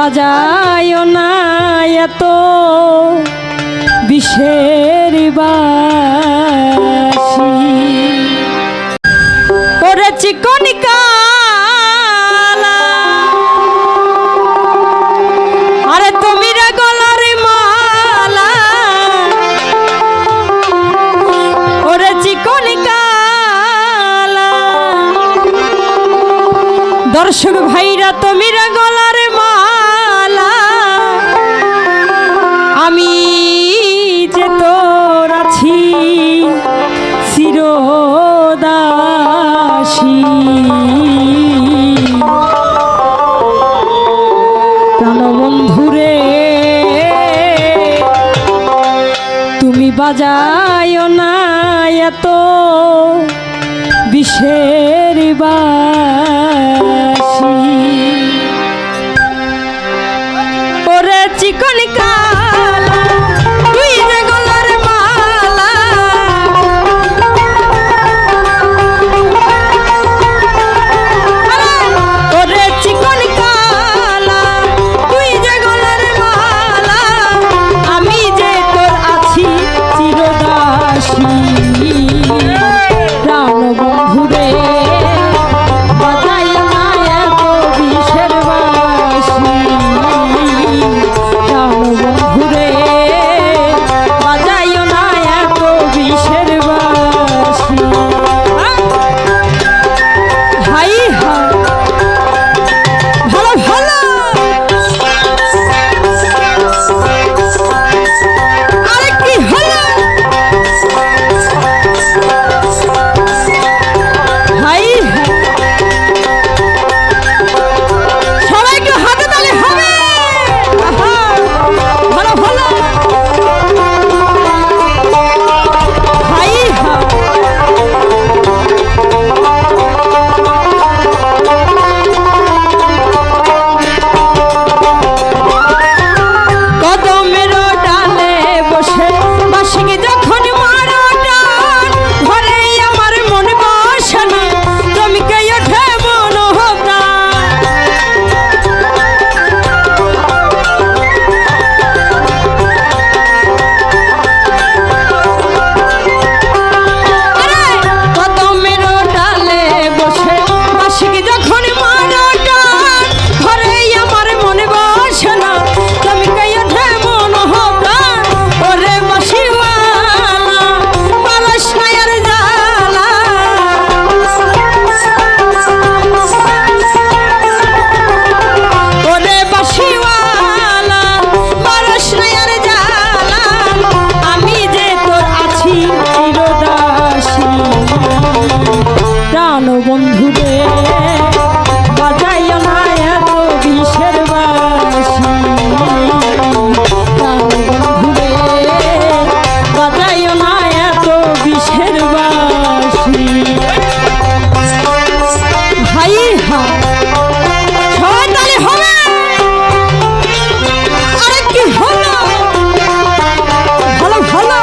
বাজায় না এত বিষের বাঁশি ওরে চিকনি কালা আরে তুমি রে গলার মালা ওরে চিকনি কালা দর্শক ভাইরা তুমি রে গলার মালা আমি যে তোর আছি চিরদাসী প্রাণবন্ধুরে তুমি বাজায় না এত বিষের বাঁশি ওরে চিকনি কালা তুই যে গলার মালা ওরে চিকনি কালা তুই যে গলার মালা আমি যে তোর আছি চিরদাসী প্রাণ বন্ধুরে বাজায় না এত বিষের বাঁশি প্রাণ বন্ধুরে বাজায় না এত বিষের বাঁশি হাই হাই ভালো ভালো আরে কি হলো হাই হাই সবাই একটু হাতে তালে হবে আহা ভালো ভালো হাই হাই কদমের ডালে বসে বাঁশিকে যখন মারো টান ঘরে আমার মন বসে না চমকে ওঠে মনোপ্রাণ আরে কদমের ডালে বসে বাঁশিকে যখন মারো টান ঘরে আমার মন বসে না চমকে ওঠে মনোপ্রাণ ওরে বাঁশিওয়ালা বালাস নায়ার জালা ওরে বাঁশিওয়ালা বালাস নায়ার জালা আমি যে তোর আছি চিরদাসী প্রাণ বন্ধুরে বাজায় না এত বিষের বাঁশি প্রাণ বন্ধুরে বাজায় না এত বিষের বাঁশি হাই হাই সবাই তালে হবে আরে কি হলো ভালো ভালো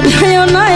বাঁধায় না